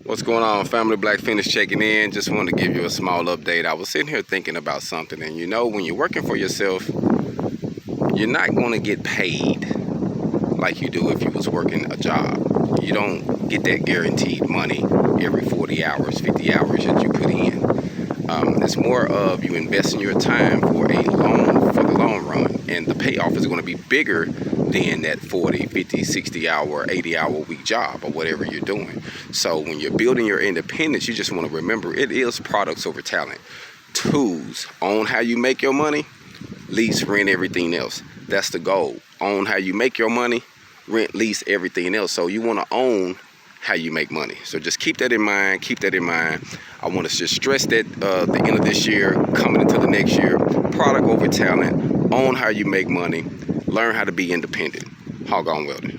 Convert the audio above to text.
What's going on, family? Black Feniks checking in. Just wanted to give you a small update. I was sitting here thinking about something, and you know, when you're working for yourself, you're not going to get paid like you do if you was working a job. You don't get that guaranteed money every 40 hours, 50 hours that you put in. It's more of you investing your time for the long run, and the payoff is going to be bigger than that 40, 50, 60 hour, 80 hour week job or whatever you're doing. So when you're building your independence, you just want to remember it is products over talent. Tools, own how you make your money, lease, rent everything else. That's the goal. Own how you make your money, rent, lease everything else. So you want to own how you make money. So just keep that in mind. Keep that in mind. I want to just stress that the end of this year, coming into the next year, product over talent, own how you make money, learn how to be independent. HogOn Welding.